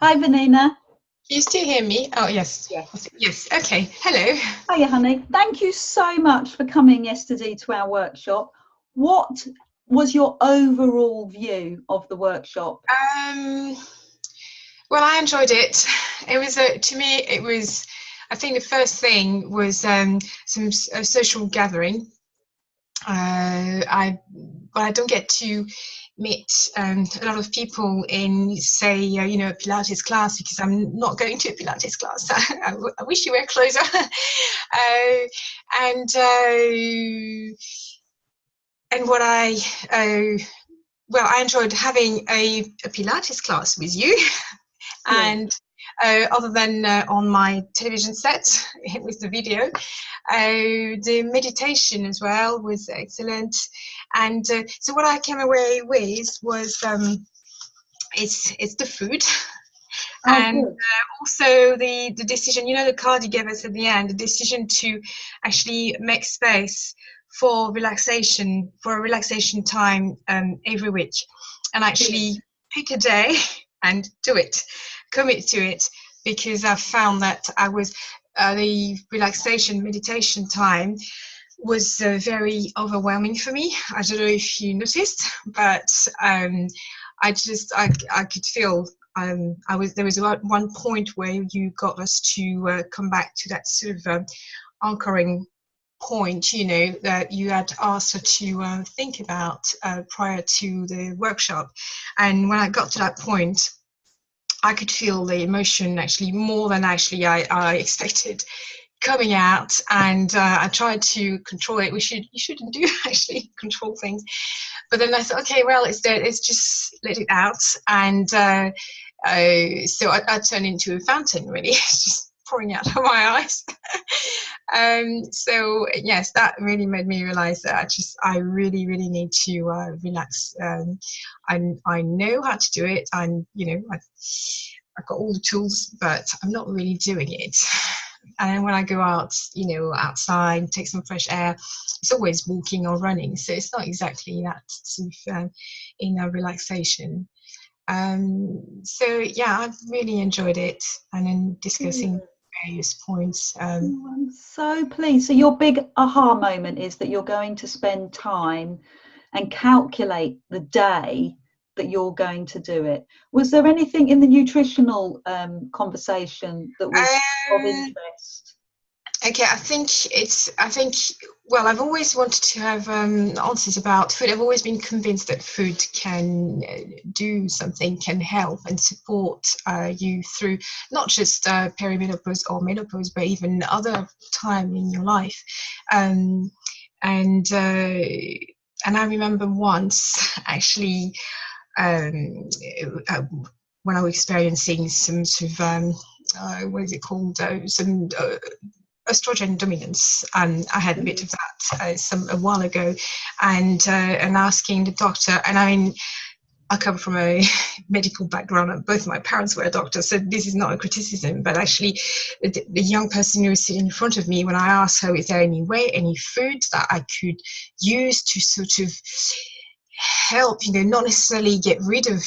Hi, Vanina. Can you still hear me? Oh, yes. Yes. Yes. Okay. Hello. Hiya, honey. Thank you so much for coming yesterday to our workshop. What was your overall view of the workshop? Um, well, I enjoyed it. It was to me. It was. I think the first thing was a social gathering. I don't get to meet a lot of people in, say, a Pilates class because I'm not going to a Pilates class. I wish you were closer. And and what I enjoyed having a Pilates class with you, Good. and other than on my television set with the video, the meditation as well was excellent. And so what I came away with was it's the food. Oh, And good. also the decision, the card you gave us at the end, the decision to actually make space for a relaxation time every week, and Good. actually pick a day and do it, commit to it, because I found that the relaxation meditation time was very overwhelming for me. I don't know if you noticed, but I could feel there was one point where you got us to come back to that sort of anchoring point, that you had asked her to think about prior to the workshop. And when I got to that point, I could feel the emotion actually more than actually I expected coming out, and I tried to control it. You shouldn't do actually control things, but then I thought, okay, well, it's there. It's just let it out, and so I turned into a fountain, really, just pouring out of my eyes. So yes, that really made me realize that I really, really need to relax. I know how to do it. I've got all the tools, but I'm not really doing it. And when I go out, outside, take some fresh air, it's always walking or running. So it's not exactly that sort of inner relaxation. So yeah, I've really enjoyed it, and then discussing Good. various points. Oh, I'm so pleased. So your big aha moment is that you're going to spend time and calculate the day that you're going to do it. Was there anything in the nutritional conversation that was of Um, interest? Okay, well, I've always wanted to have answers about food. I've always been convinced that food can do something, can help and support you through not just perimenopause or menopause, but even other time in your life. Um, and uh, and I remember once actually um, uh, when I was experiencing some sort of what is it called? Some estrogen dominance, and I had a bit of that a while ago, and asking the doctor. And I mean, I come from a medical background, and both my parents were doctors, so this is not a criticism, but actually the young person who was sitting in front of me, when I asked her, is there any way, any food that I could use to sort of help, not necessarily get rid of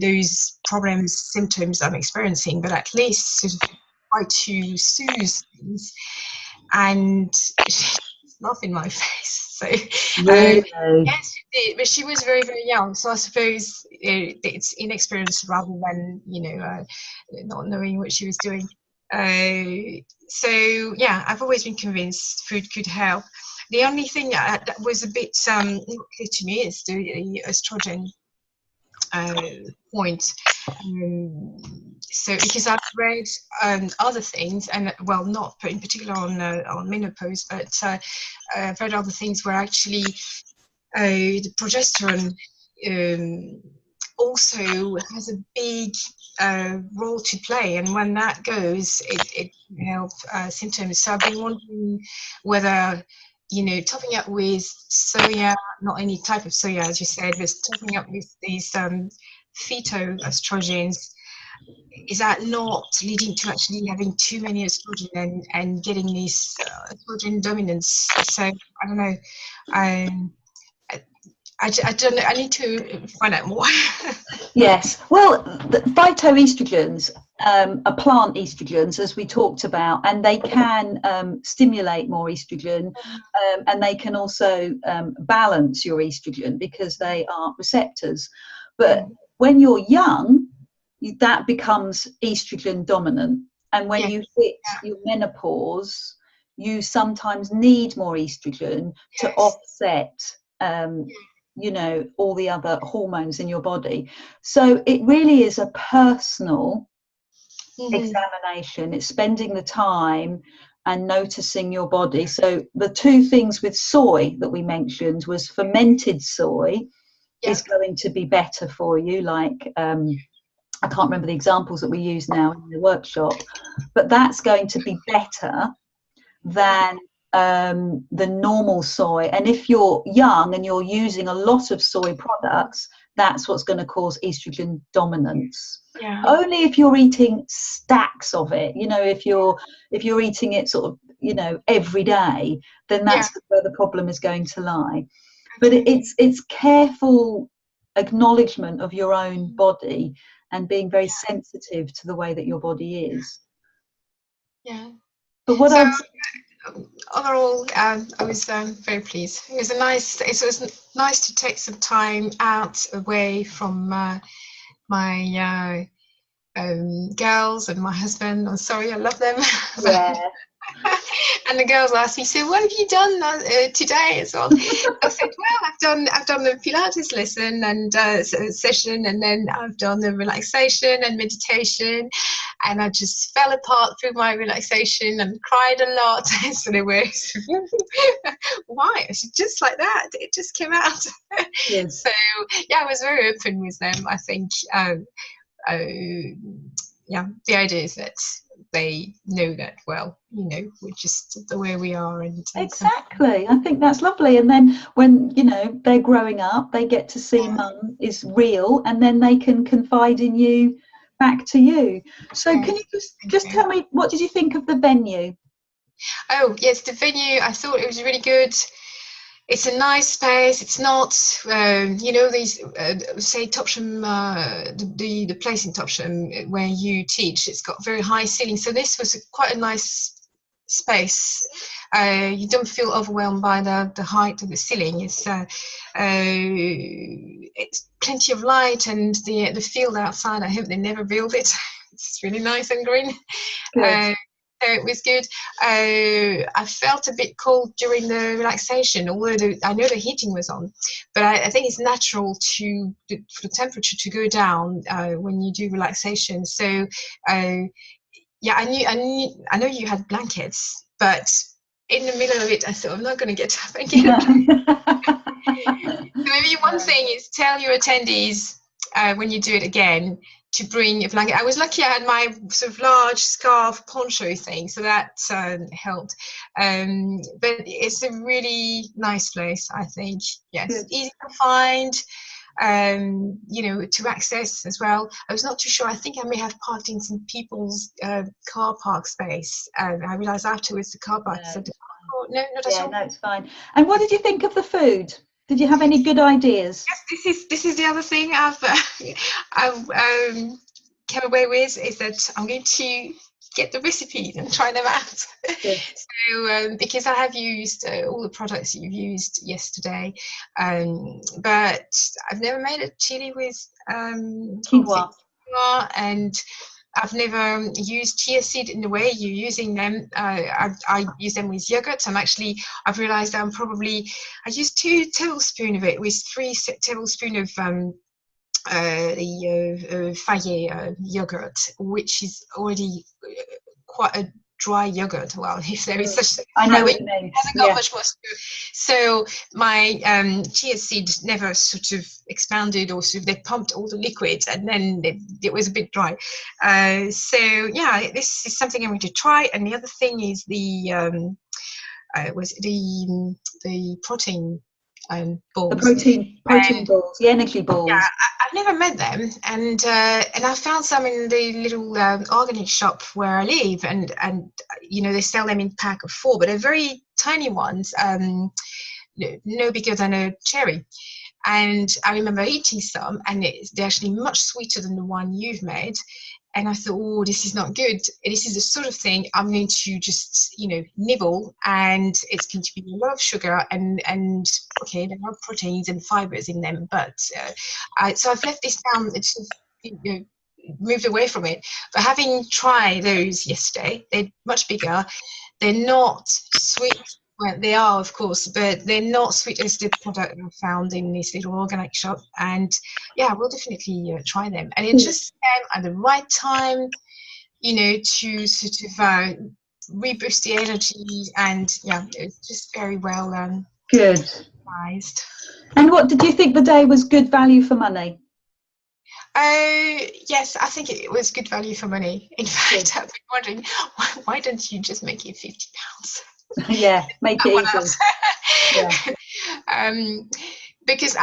those problems, symptoms I'm experiencing, but at least sort of try to soothe things. And she's laugh in my face. So Really? yes, she did, but she was very, very young. So I suppose it's inexperience rather than not knowing what she was doing. So yeah, I've always been convinced food could help. The only thing that was a bit not clear to me is the estrogen point. So because I've read other things, and well, not in particular on menopause, but I've read other things where actually the progesterone also has a big role to play, and when that goes, it can help symptoms. So I've been wondering whether topping up with soya, not any type of soya, as you said, but topping up with these phytoestrogens, is that not leading to actually having too many estrogen and getting this estrogen dominance? So I don't know. Um, I don't know. I need to find out more. Yes. Well, the phytoestrogens are plant estrogens, as we talked about, and they can stimulate more estrogen, and they can also balance your estrogen because they are receptors. But when you're young, that becomes estrogen dominant. And when Yeah, you hit your menopause, you sometimes need more estrogen to yes. offset all the other hormones in your body. So it really is a personal examination. It's spending the time and noticing your body. So the two things with soy that we mentioned was fermented soy Yeah. is going to be better for you, like I can't remember the examples that we use now in the workshop, but that's going to be better than the normal soy. And if you're young and you're using a lot of soy products, that's what's going to cause estrogen dominance. Yeah. Only if you're eating stacks of it, if you're eating it sort of, every day, then that's where the problem is going to lie. But it's careful acknowledgement of your own body and being very sensitive to the way that your body is. Yeah. But what So I'd overall, I was very pleased. It was nice to take some time out away from my girls and my husband. I'm sorry, I love them. yeah. And the girls asked me, "So what have you done today as well?" I said, "Well, I've done the Pilates lesson and session, and then I've done the relaxation and meditation, and I just fell apart through my relaxation and cried a lot." So they were, "Why?" I said, "Just like that, it just came out." Yes. So yeah, I was very open with them. I think, yeah, the idea is that they know that, well, we're just the way we are. And Exactly. I think that's lovely. And then when, they're growing up, they get to see mum is real, and then they can confide in you back to you. So can you just tell me, what did you think of the venue? Oh, yes, the venue, I thought it was really good. It's a nice space. It's not, these, say, Topsham, the place in Topsham where you teach, it's got very high ceilings. So this was quite a nice space. You don't feel overwhelmed by the height of the ceiling. It's plenty of light, and the field outside, I hope they never build it. It's really nice and green. So it was good. I felt a bit cold during the relaxation, although I know the heating was on, but I think it's natural for the temperature to go down when you do relaxation. So yeah, I know you had blankets, but in the middle of it, I thought, I'm not going to get up and get a blanket. So maybe one thing is tell your attendees when you do it again to bring a blanket. I was lucky I had my sort of large scarf poncho thing, so that helped. But it's a really nice place, I think. Yes, Good. easy to find, to access as well. I was not too sure. I think I may have parked in some people's car park space. I realised afterwards the car park said, "Oh, no, not at all." No, it's fine. And what did you think of the food? Did you have any good ideas? Yes, this is the other thing I've came away with, is that I'm going to get the recipes and try them out. So because I have used all the products that you've used yesterday, but I've never made a chili with Quinoa. and I've never used chia seed in the way you're using them. I use them with yogurt. I've realized I use 2 tablespoons of it with 3 tablespoons of the Fayet yogurt, which is already quite a dry yogurt. Well, if there is such a I know what you mean. It hasn't got much more to do. So my chia seed never sort of expanded, or sort of they pumped all the liquid, and then it was a bit dry. So yeah, this is something I'm going to try. And the other thing is the protein balls. The protein balls, the energy balls. Yeah, I've never met them, and I found some in the little organic shop where I live, and they sell them in pack of 4, but they're very tiny ones, no bigger than a cherry. And I remember eating some, and they're actually much sweeter than the one you've made. And I thought, oh, this is not good. This is the sort of thing I'm going to just, nibble, and it's going to be a lot of sugar, and okay, there are proteins and fibers in them, but so I've left this down. It's sort of, moved away from it. But having tried those yesterday, they're much bigger. They're not sweet. Well, they are, of course, but they're not sweet as the product I found in this little organic shop. And yeah, we'll definitely try them. And it just came at the right time, to sort of reboost the energy. And yeah, it's just very well good. advised. And what did you think the day was good value for money? Yes, I think it was good value for money. In fact, I've been wondering, why don't you just make it £50? Yeah, make it easy. Yeah. Because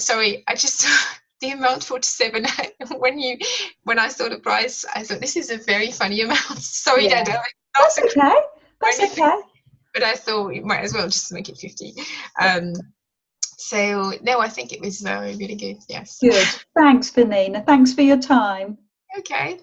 sorry, I just the amount 47. When I saw the price, I thought this is a very funny amount. Sorry, Yeah. Adele. That's okay. That's okay. But I thought you might as well just make it 50. So no, I think it was really good. Yes. Good. Thanks, Vanina. Thanks for your time. Okay.